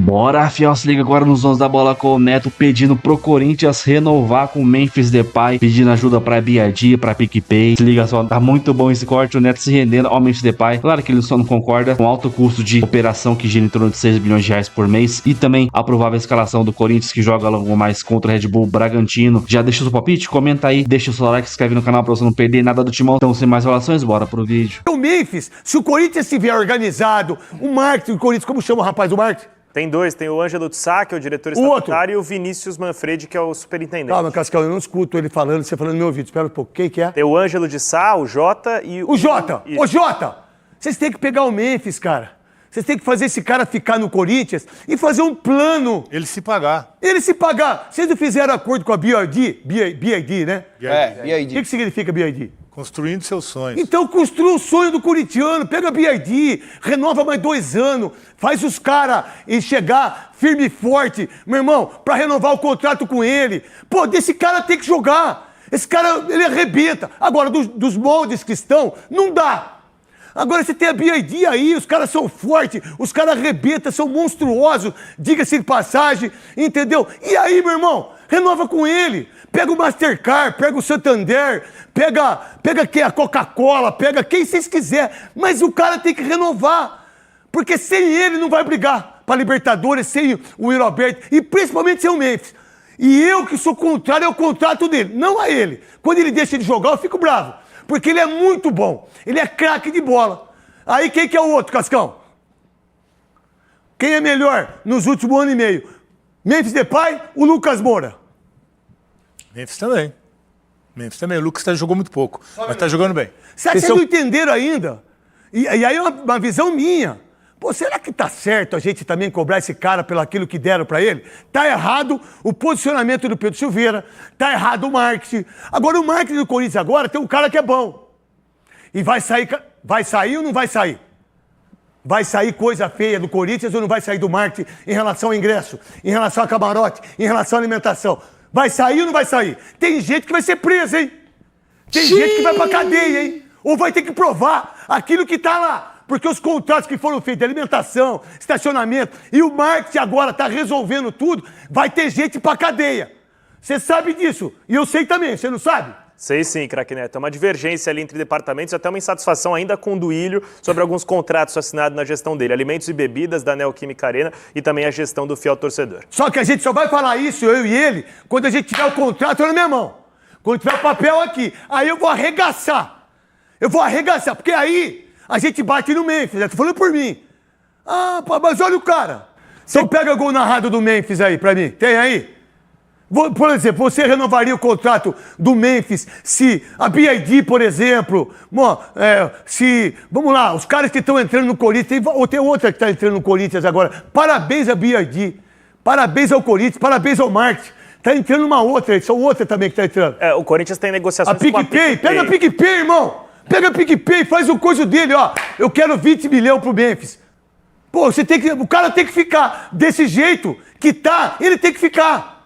Bora, fiel, se liga agora nos Donos da Bola com o Neto pedindo pro Corinthians renovar com o Memphis Depay, pedindo ajuda pra BID, pra PicPay. Se liga só, tá muito bom esse corte, o Neto se rendendo ao Memphis Depay. Claro que ele só não concorda com o alto custo de operação que gira em torno de 6 bilhões de reais por mês e também a provável escalação do Corinthians que joga logo mais contra o Red Bull Bragantino. Já deixa o seu palpite? Comenta aí, deixa o seu like, se inscreve no canal pra você não perder nada do timão. Então, sem mais relações, bora pro vídeo. O Memphis, se o Corinthians estiver organizado, o marketing do Corinthians, como chama o rapaz do marketing? Tem dois, tem o Ângelo de Sá, que é o diretor estatutário, e o Vinícius Manfredi, que é o superintendente. Calma, Cascão, eu não escuto ele falando, você falando no meu ouvido. Espera um pouco, quem que é? Tem o Ângelo de Sá, o Jota e o Jota! Ô, Jota! Vocês têm que pegar o Memphis, cara. Vocês têm que fazer esse cara ficar no Corinthians e fazer um plano. Ele se pagar. Ele se pagar. Vocês não fizeram acordo com a BID? BID, né? BID. O que significa BID? Construindo seus sonhos. Então construa o sonho do corintiano, pega a BID, renova mais 2 anos, faz os caras chegar firme e forte, meu irmão, pra renovar o contrato com ele. Pô, desse cara tem que jogar. Esse cara, ele arrebenta. Agora, dos moldes que estão, não dá. Agora você tem a BID aí, os caras são fortes, os caras arrebentam, são monstruosos, diga-se de passagem, entendeu? E aí, meu irmão, renova com ele. Pega o Mastercard, pega o Santander, pega a Coca-Cola, pega quem vocês quiserem, mas o cara tem que renovar, porque sem ele não vai brigar para Libertadores, sem o Yuri Alberto, e principalmente sem o Memphis. E eu que sou contrário ao contrato dele, não a ele. Quando ele deixa de jogar, eu fico bravo, porque ele é muito bom, ele é craque de bola. Aí quem que é o outro, Cascão? Quem é melhor nos últimos 1 ano e meio? Memphis Depay ou Lucas Moura? Memphis também. Memphis também. O Lucas jogou muito pouco, mas tá jogando bem. Vocês não entenderam ainda? E aí é uma visão minha. Pô, será que tá certo a gente também cobrar esse cara pelo aquilo que deram pra ele? Tá errado o posicionamento do Pedro Silveira, tá errado o marketing. Agora o marketing do Corinthians agora tem um cara que é bom. E vai sair ou não vai sair? Vai sair coisa feia do Corinthians ou não vai sair do marketing em relação ao ingresso, em relação a camarote, em relação à alimentação? Vai sair ou não vai sair? Tem gente que vai ser presa, hein? Tem gente que vai pra cadeia, hein? Ou vai ter que provar aquilo que tá lá. Porque os contratos que foram feitos de alimentação, estacionamento e o marketing agora tá resolvendo tudo, vai ter gente pra cadeia. Você sabe disso. E eu sei também, você não sabe? Sei sim, craque Neto. É uma divergência ali entre departamentos e até uma insatisfação ainda com o Duílio sobre alguns contratos assinados na gestão dele. Alimentos e bebidas da Neoquímica Arena e também a gestão do fiel torcedor. Só que a gente só vai falar isso, eu e ele, quando a gente tiver o contrato na minha mão. Quando tiver o papel aqui. Aí eu vou arregaçar. Porque aí a gente bate no Memphis. Tô falando por mim. Ah, mas olha o cara. Então pega o gol narrado do Memphis aí pra mim. Tem aí? Por exemplo, você renovaria o contrato do Memphis se a BID, por exemplo, vamos lá, os caras que estão entrando no Corinthians, tem outra que está entrando no Corinthians agora, parabéns à BID, parabéns ao Corinthians, parabéns ao marketing, está entrando uma outra, são outra também que está entrando. O Corinthians tem negociações com a PicPay. Pega a PicPay, irmão, pega a PicPay, faz o coisa dele, ó, eu quero 20 milhões pro Memphis. Pô, o cara tem que ficar desse jeito que tá, ele tem que ficar.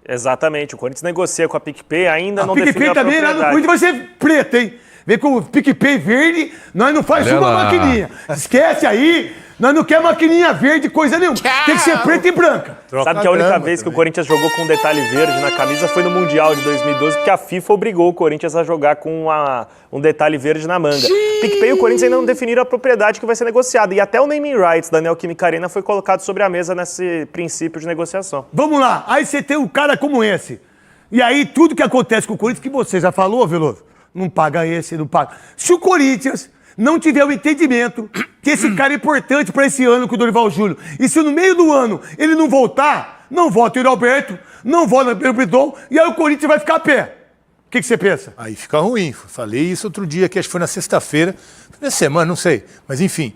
Exatamente, o Corinthians negocia com a PicPay, ainda não definiu a PicPay também, lá no Corinthians vai ser preto, hein? Vem com o PicPay verde, nós não faz uma maquininha. Esquece aí, nós não queremos maquininha verde, coisa nenhuma. Tem que ser preta e branca. Sabe que a única vez que o Corinthians jogou com um detalhe verde na camisa foi no Mundial de 2012, porque a FIFA obrigou o Corinthians a jogar com um detalhe verde na manga. PicPay e o Corinthians ainda não definiram a propriedade que vai ser negociada. E até o naming rights da Neoquímica Arena foi colocado sobre a mesa nesse princípio de negociação. Vamos lá, aí você tem um cara como esse. E aí tudo que acontece com o Corinthians, que você já falou, Veloso, não paga esse, não paga. Se o Corinthians não tiver o entendimento que esse cara é importante para esse ano com o Dorival Júnior, e se no meio do ano ele não voltar, não volta o Yuri Alberto, não volta o Pedro Bridon, e aí o Corinthians vai ficar a pé. O que você pensa? Aí fica ruim. Falei isso outro dia, que acho que foi na sexta-feira, na semana, não sei. Mas enfim,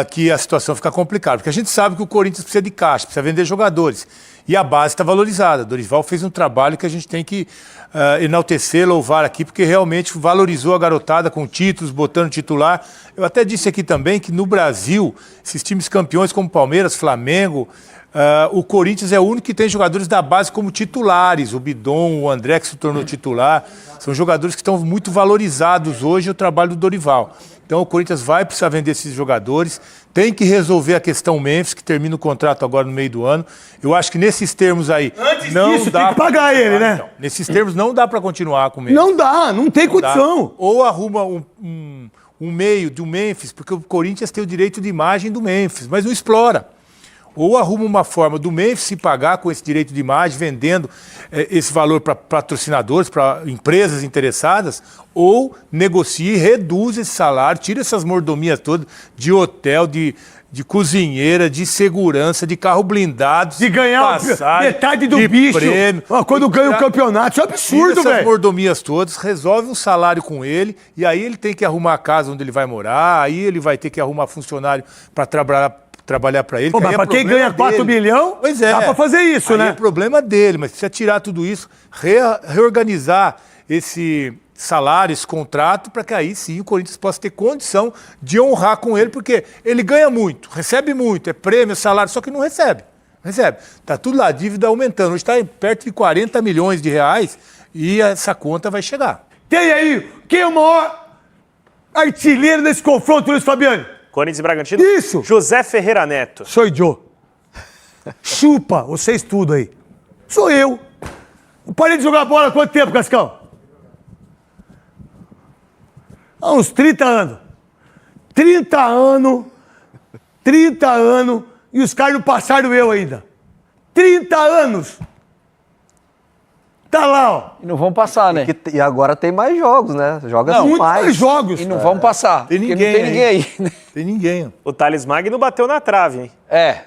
que a situação fica complicada. Porque a gente sabe que o Corinthians precisa de caixa, precisa vender jogadores. E a base está valorizada. Dorival fez um trabalho que a gente tem que enaltecer, louvar aqui, porque realmente valorizou a garotada com títulos, botando titular. Eu até disse aqui também que no Brasil, esses times campeões como Palmeiras, Flamengo, o Corinthians é o único que tem jogadores da base como titulares. O Bidon, o André, que se tornou titular. São jogadores que estão muito valorizados hoje, o trabalho do Dorival. Então o Corinthians vai precisar vender esses jogadores, tem que resolver a questão Memphis, que termina o contrato agora no meio do ano. Eu acho que nesses termos aí... Antes não disso, dá tem que pra pagar continuar, ele, né? então. Nesses termos não dá para continuar com o Memphis. Não dá, não tem condição. Ou arruma um meio do Memphis, porque o Corinthians tem o direito de imagem do Memphis, mas não explora. Ou arruma uma forma do Memphis se pagar com esse direito de imagem, vendendo esse valor para patrocinadores, para empresas interessadas, ou negocie, reduz esse salário, tira essas mordomias todas de hotel, de cozinheira, de segurança, de carro blindado, De ganhar metade do de bicho prêmio. quando ganha o campeonato. Isso é absurdo, Tira essas velho. mordomias todas, resolve um salário com ele, e aí ele tem que arrumar a casa onde ele vai morar, aí ele vai ter que arrumar funcionário para trabalhar para ele. Pô, mas aí pra quem ganha 4 milhões, pois é, dá pra fazer isso, aí né? é problema dele, mas precisa tirar tudo isso, reorganizar esse salário, esse contrato, para que aí sim o Corinthians possa ter condição de honrar com ele, porque ele ganha muito, recebe muito, é prêmio, salário, só que não recebe. Recebe. Tá tudo lá, a dívida aumentando. Hoje está perto de 40 milhões de reais e essa conta vai chegar. Tem aí, quem é o maior artilheiro nesse confronto, Luiz Fabiano? Corinthians e Bragantino? Isso. José Ferreira Neto. Sou Joe. Chupa, vocês tudo aí. Sou eu. Eu parei de jogar bola há quanto tempo, Cascão? Há uns 30 anos. 30 anos. 30 anos. E os caras não passaram eu ainda. 30 anos. Tá lá, ó. E não vão passar, né? E agora tem mais jogos, né? Joga Não, Muito mais. mais jogos. E não vão passar. Tem porque ninguém não tem ninguém aí, né? Tem ninguém. Ó. O Thales Magno bateu na trave, hein? É.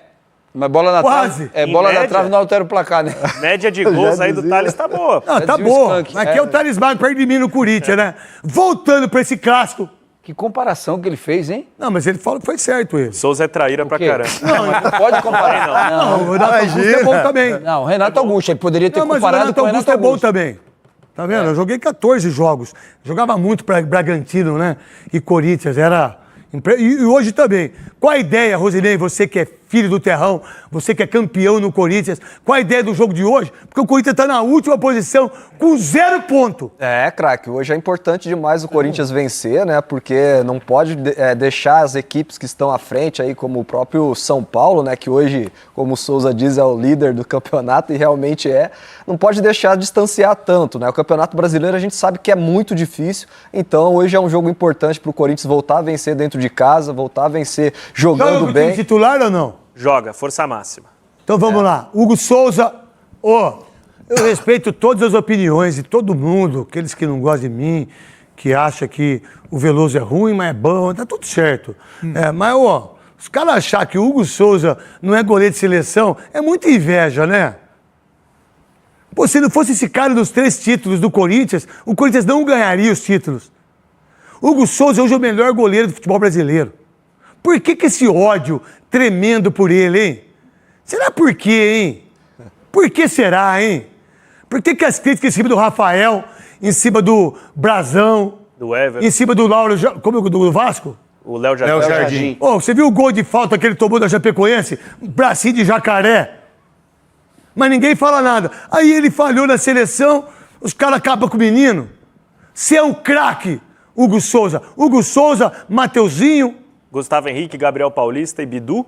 Mas bola na Quase. trave. Em Bola na média? trave não altera o placar, né? Média de gols aí do Thales tá boa. Não, tá dizia o bom. Skank. Aqui é o talismã perto de mim no Corinthians, né? Voltando pra esse clássico. Que comparação que ele fez, hein? Não, mas ele falou que foi certo ele. Souza é traíra pra quê? caramba. Não pode comparar. Não, o Renato Augusto é bom também. Não, o Renato Augusto, ele poderia ter Não, mas o comparado Renato com o Augusto Renato é bom Augusto. também. Tá vendo? Eu joguei 14 jogos. Jogava muito para Bragantino, né? E Corinthians. E hoje também. Qual a ideia, Rosinei, você que é filho do terrão, você que é campeão no Corinthians, qual a ideia do jogo de hoje? Porque o Corinthians tá na última posição com 0 ponto. É, craque, hoje é importante demais o Corinthians vencer, né? Porque não pode deixar as equipes que estão à frente aí, como o próprio São Paulo, né? Que hoje, como o Souza diz, é o líder do campeonato e realmente é. Não pode deixar distanciar tanto, né? O Campeonato Brasileiro a gente sabe que é muito difícil, então hoje é um jogo importante para o Corinthians voltar a vencer dentro de casa, voltar a vencer Joga jogando com o time bem. titular ou não? Joga, força máxima. Então vamos lá. Hugo Souza, eu respeito todas as opiniões de todo mundo, aqueles que não gostam de mim, que acham que o Veloso é ruim, mas é bom, tá tudo certo. Mas, os caras achar que o Hugo Souza não é goleiro de seleção, é muita inveja, né? Pô, se não fosse esse cara dos 3 títulos do Corinthians, o Corinthians não ganharia os títulos. Hugo Souza hoje é o melhor goleiro do futebol brasileiro. Por que esse ódio tremendo por ele, hein? Será por quê, hein? Por que será, hein? Por que as críticas em cima do Rafael, em cima do Brazão, Do Everton. em cima do Lauro, como do Vasco? O Léo Jardim. Léo Jardim. Você viu o gol de falta que ele tomou da Chapecoense? Bracinho de jacaré. Mas ninguém fala nada. Aí ele falhou na seleção, os caras acabam com o menino. Você é um craque, Hugo Souza. Hugo Souza, Mateuzinho. Gustavo Henrique, Gabriel Paulista e Bidu.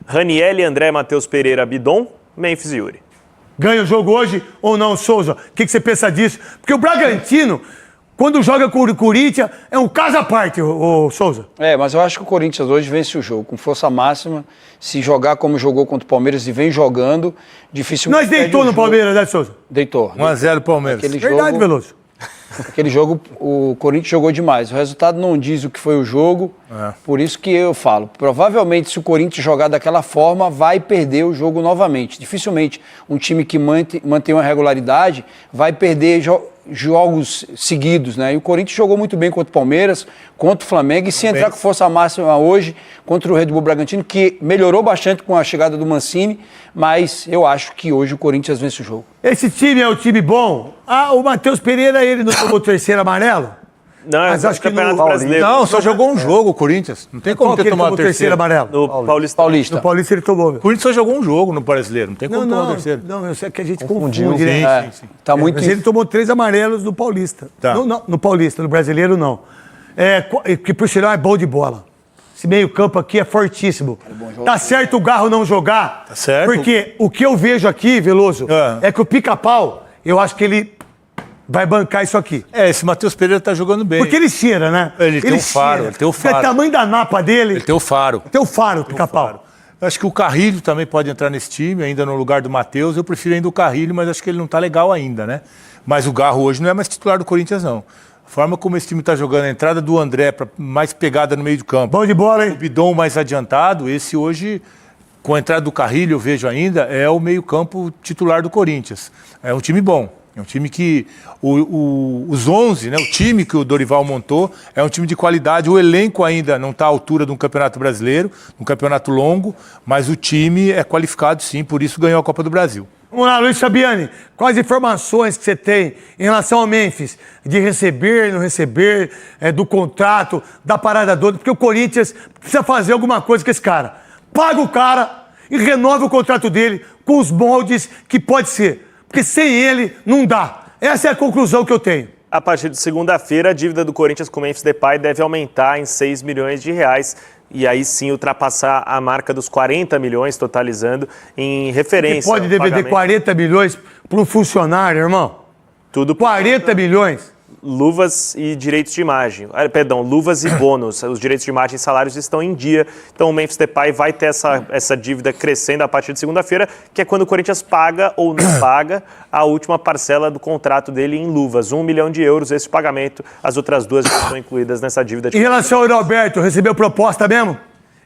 Raniel, André, Matheus Pereira, Bidon. Memphis e Yuri. Ganha o jogo hoje ou não, Souza? O que você pensa disso? Porque o Bragantino, quando joga com o Corinthians, é um caso à parte, ô Souza. Mas eu acho que o Corinthians hoje vence o jogo com força máxima. Se jogar como jogou contra o Palmeiras e vem jogando, dificilmente. Nós deitou no Palmeiras, né, Souza? Deitou. 1-0 Palmeiras. Aquele Verdade, jogo, Veloso. Aquele jogo, o Corinthians jogou demais. O resultado não diz o que foi o jogo. Por isso que eu falo. Provavelmente, se o Corinthians jogar daquela forma, vai perder o jogo novamente. Dificilmente um time que mantém uma regularidade vai perder jogos seguidos, né? E o Corinthians jogou muito bem contra o Palmeiras, contra o Flamengo. E se entrar com força máxima hoje contra o Red Bull Bragantino, que melhorou bastante com a chegada do Mancini, mas eu acho que hoje o Corinthians vence o jogo. Esse time é um time bom? O Matheus Pereira, ele não tomou 3º amarelo? Não, Mas é o acho que Campeonato no- Brasileiro. Não, só jogou um jogo o Corinthians. Não tem como Qual que ter ele tomado tomou o 3º terceiro. amarelo? No Paulista. Paulista. No Paulista ele tomou. O Corinthians só jogou um jogo no Brasileiro. Não tem como tomar o terceiro. Não, eu sei que a gente Confundiu. confunde, né? Sim. Tá muito Mas ele tomou 3 amarelos no Paulista. Tá. Não, no Paulista, no Brasileiro não. que por sinal é bom de bola. Esse meio-campo aqui é fortíssimo. Tá certo o Garro não jogar. Tá certo. Porque o que eu vejo aqui, Veloso, é que o Pica-Pau, eu acho que ele vai bancar isso aqui. Esse Matheus Pereira tá jogando bem. Porque ele cheira, né? Ele tem um faro, ele tem o faro. É o tamanho da napa dele. Ele tem o faro. Tem o faro, Pica-Pau. Eu acho que o Carrilho também pode entrar nesse time, ainda no lugar do Matheus. Eu prefiro ainda o Carrilho, mas acho que ele não tá legal ainda, né? Mas o Garro hoje não é mais titular do Corinthians, não. A forma como esse time tá jogando, a entrada do André mais pegada no meio do campo. Bom de bola, hein? O Bidon mais adiantado, esse hoje, com a entrada do Carrilho, eu vejo ainda, é o meio-campo titular do Corinthians. É um time bom. É um time que os 11, né, o time que o Dorival montou, é um time de qualidade. O elenco ainda não está à altura de um campeonato brasileiro, um campeonato longo, mas o time é qualificado sim, por isso ganhou a Copa do Brasil. Vamos lá, Luiz Fabiani, quais informações que você tem em relação ao Memphis? De receber, não receber, do contrato, da parada toda, porque o Corinthians precisa fazer alguma coisa com esse cara. Paga o cara e renova o contrato dele com os moldes que pode ser. Porque sem ele, não dá. Essa é a conclusão que eu tenho. A partir de segunda-feira, a dívida do Corinthians com o Memphis Depay deve aumentar em 6 milhões de reais. E aí sim ultrapassar a marca dos 40 milhões, totalizando em referência. Você pode DVD 40 milhões para um funcionário, irmão? Tudo 40 milhões? Luvas e direitos de imagem. Perdão, luvas e bônus. Os direitos de imagem e salários estão em dia. Então o Memphis Depay vai ter essa dívida crescendo a partir de segunda-feira, que é quando o Corinthians paga ou não paga a última parcela do contrato dele em luvas. 1 milhão de euros esse pagamento. As outras duas já estão incluídas nessa dívida. Em relação ao Roberto, recebeu proposta mesmo?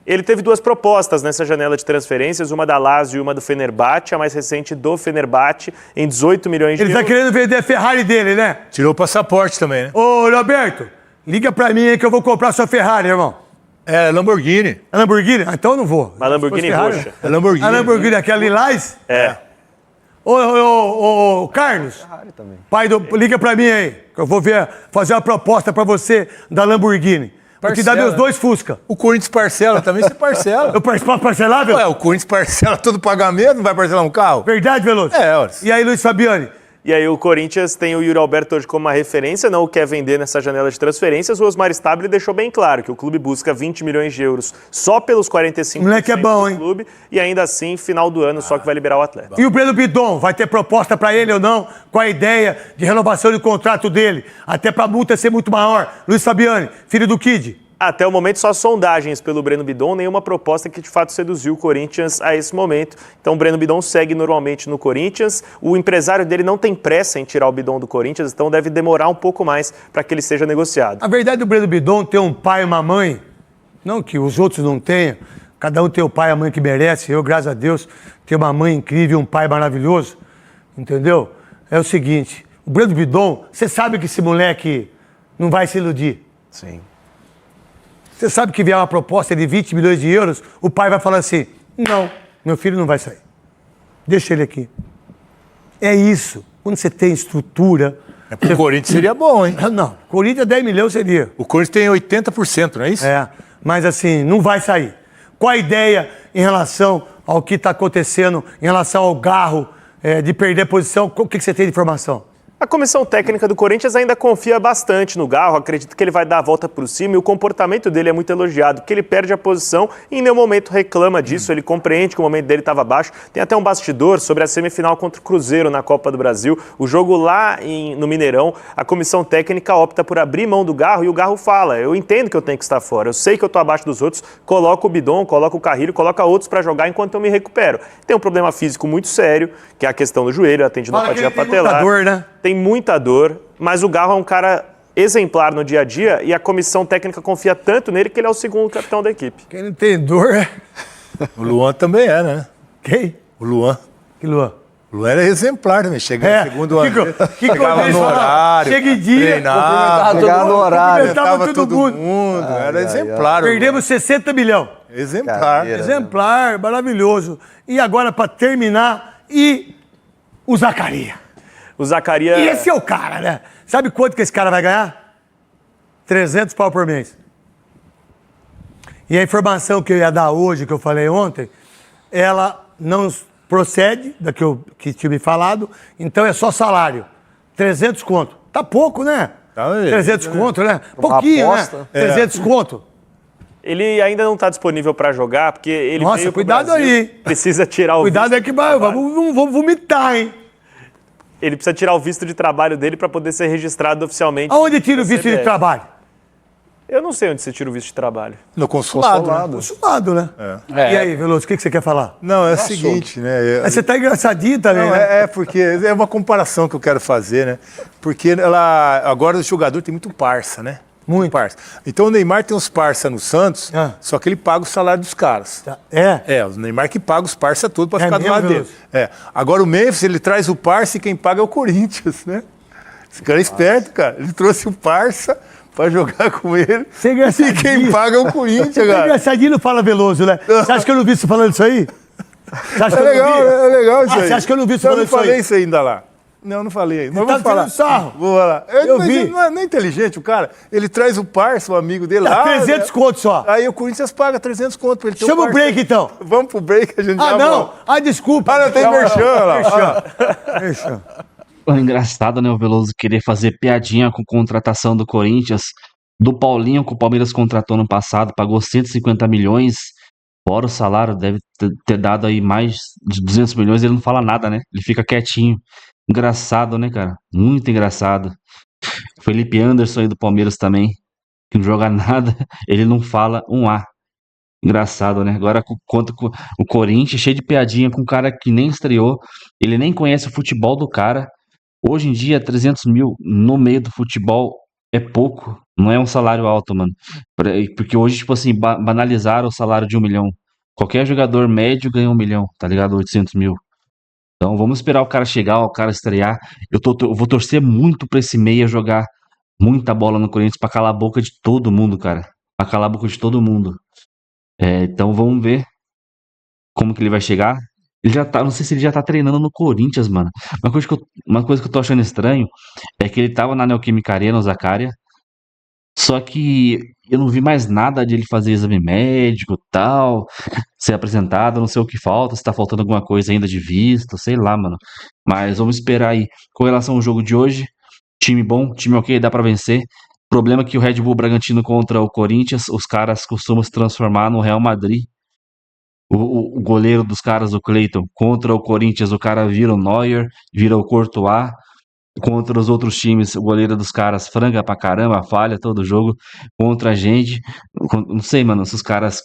Ele teve duas propostas nessa janela de transferências, uma da Lazio e uma do Fenerbahçe, a mais recente do Fenerbahçe, em 18 milhões de euros. Ele tá querendo vender a Ferrari dele, né? Tirou o passaporte também, né? Ô, Roberto, liga pra mim aí que eu vou comprar sua Ferrari, irmão. É Lamborghini. É Lamborghini? Ah, então eu não vou. Uma Lamborghini roxa. É Lamborghini. A Lamborghini, aquela lilás? É. Ô, Carlos, pai liga pra mim aí, que eu vou fazer uma proposta pra você da Lamborghini. Vou te dar meus 2 Fusca. O Corinthians parcela também, você parcela. Eu posso parcelar, velho? Ué, o Corinthians parcela todo pagamento, não vai parcelar um carro? Verdade, Veloso? Olha. E aí, Luiz Fabiani? E aí o Corinthians tem o Yuri Alberto hoje como uma referência, não o quer vender nessa janela de transferências. O Osmar Stabile deixou bem claro que o clube busca 20 milhões de euros só pelos 45% moleque é bom, do clube. E ainda assim, final do ano, só que vai liberar o atleta. E o Breno Bidon, vai ter proposta pra ele ou não? Com a ideia de renovação do contrato dele, até pra multa ser muito maior. Luiz Fabiani, filho do Kid. Até o momento, só sondagens pelo Breno Bidon, nenhuma proposta que de fato seduziu o Corinthians a esse momento. Então o Breno Bidon segue normalmente no Corinthians. O empresário dele não tem pressa em tirar o Bidon do Corinthians, então deve demorar um pouco mais para que ele seja negociado. A verdade do Breno Bidon tem um pai e uma mãe, não que os outros não tenham, cada um tem o pai e a mãe que merece. Eu, graças a Deus, tenho uma mãe incrível e um pai maravilhoso, entendeu? É o seguinte, o Breno Bidon, você sabe que esse moleque não vai se iludir. Sim. Você sabe que vier uma proposta de 20 milhões de euros, o pai vai falar assim, não, meu filho não vai sair. Deixa ele aqui. É isso. Quando você tem estrutura... Pro Corinthians seria bom, hein? Não, Corinthians 10 milhões seria. O Corinthians tem 80%, não é isso? É, mas assim, não vai sair. Qual a ideia em relação ao que está acontecendo, em relação ao Garro, de perder posição? O que você tem de informação? A comissão técnica do Corinthians ainda confia bastante no Garro, acredita que ele vai dar a volta por cima e o comportamento dele é muito elogiado, porque ele perde a posição e em nenhum momento reclama disso, ele compreende que o momento dele estava baixo. Tem até um bastidor sobre a semifinal contra o Cruzeiro na Copa do Brasil, o jogo lá no Mineirão, a comissão técnica opta por abrir mão do Garro e o Garro fala, eu entendo que eu tenho que estar fora, eu sei que eu estou abaixo dos outros, coloco o Bidon, coloco o Carrilho, coloca outros para jogar enquanto eu me recupero. Tem um problema físico muito sério, que é a questão do joelho, a tendinopatia patelar. Tem dor, né? Tem muita dor, mas o Garro é um cara exemplar no dia a dia e a comissão técnica confia tanto nele que ele é o segundo capitão da equipe. Quem não tem dor é... O Luan também é, né? Quem? O Luan. Que Luan? O Luan era exemplar, né? Chegava segundo ano. Chegava no horário. Chega em dia. Treinava. Chegava no horário. Cumprimentava todo mundo. Era exemplar. Perdemos 60 milhões. Exemplar. Carreira. Exemplar, maravilhoso. E agora, para terminar, o Zacarias. O Zacarias... E esse é o cara, né? Sabe quanto que esse cara vai ganhar? 300 pau por mês. E a informação que eu ia dar hoje, que eu falei ontem, ela não procede daquilo que tinha me falado, então é só salário. 300 conto. Tá pouco, né? Tá, beleza. 300 conto, né? Pouquinho, aposta. né? 300 conto. Ele ainda não está disponível para jogar, porque ele Nossa, veio pro cuidado Brasil, aí. precisa tirar o Cuidado visto aí que não vou vomitar, hein? Ele precisa tirar o visto de trabalho dele para poder ser registrado oficialmente. Aonde tira o visto de CBF. trabalho? Eu não sei onde você tira o visto de trabalho. No consulado. Né? Consumado, né? É. E aí, Veloso, o que você quer falar? Não, é o seguinte, né? Mas você tá engraçadinho também, Não, né? porque é uma comparação que eu quero fazer, né? Porque agora o jogador tem muito parça, né? Muito. Parça. Então o Neymar tem uns parça no Santos, Ah. só que ele paga o salário dos caras. É. O Neymar que paga os parça todos pra É ficar do mesmo, lado dele. Veloso? Agora o Memphis, ele traz o parça e quem paga é o Corinthians, né? Esse cara é esperto, cara. Ele trouxe o parça pra jogar com ele. Você é E engraçadinho. quem paga é o Corinthians, Você tá cara. engraçadinho, não fala Veloso, né? Você acha que eu não vi você falando isso aí? Você acha É que eu legal, não vi? é legal isso Ah, aí. você acha que eu não vi você Eu falando não isso aí? falei isso ainda lá. Não, não falei. Mas tá vou falar. tirando sarro. Vou falar. Eu Mas vi. ele não é inteligente, o cara. Ele traz o parça, o amigo dele Tá lá. 300 conto só. Aí o Corinthians paga 300 conto pra ele ter Chama o parça. break, então. Vamos pro break, a gente Ah, já não. volta. Ah, desculpa. Ah, não, tem merchan lá. Merchan. É engraçado, né, o Veloso querer fazer piadinha com contratação do Corinthians, do Paulinho, que o Palmeiras contratou no passado, pagou 150 milhões, fora o salário, deve ter dado aí mais de 200 milhões, ele não fala nada, né? Ele fica quietinho. Engraçado, né, cara? Muito engraçado. Felipe Anderson aí do Palmeiras também, que não joga nada, ele não fala um A. Engraçado, né? Agora, quanto o Corinthians, cheio de piadinha com um cara que nem estreou, ele nem conhece o futebol do cara. Hoje em dia, 300 mil no meio do futebol é pouco. Não é um salário alto, mano. Porque hoje, tipo assim, banalizaram o salário de 1 milhão. Qualquer jogador médio ganha 1 milhão, tá ligado? 800 mil. Então vamos esperar o cara chegar, o cara estrear. Eu vou torcer muito pra esse meia jogar muita bola no Corinthians pra calar a boca de todo mundo, cara. Pra calar a boca de todo mundo. Então vamos ver como que ele vai chegar. Ele já tá, não sei se ele já tá treinando no Corinthians, mano. Uma coisa que eu tô achando estranho é que ele tava na Neoquímica Arena, o Zaccaria, só que eu não vi mais nada de ele fazer exame médico, tal, ser apresentado, não sei o que falta, se tá faltando alguma coisa ainda de visto, sei lá, mano. Mas vamos esperar aí. Com relação ao jogo de hoje, time bom, time ok, dá pra vencer. Problema é que o Red Bull Bragantino contra o Corinthians, os caras costumam se transformar no Real Madrid. O goleiro dos caras, o Cleiton, contra o Corinthians, o cara vira o Neuer, vira o Courtois. Contra os outros times, o goleiro dos caras franga pra caramba, falha todo jogo. Contra a gente, não sei, mano, se os caras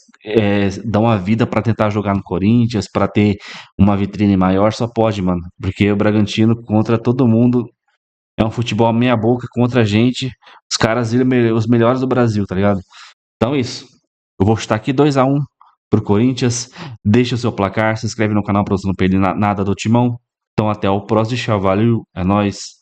dão a vida pra tentar jogar no Corinthians, pra ter uma vitrine maior, só pode, mano. Porque o Bragantino contra todo mundo é um futebol meia boca contra a gente. Os caras viram os melhores do Brasil, tá ligado? Então é isso. Eu vou chutar aqui 2-1 pro Corinthians. Deixa o seu placar, se inscreve no canal pra você não perder nada do Timão. Então até o próximo, valeu, é nóis.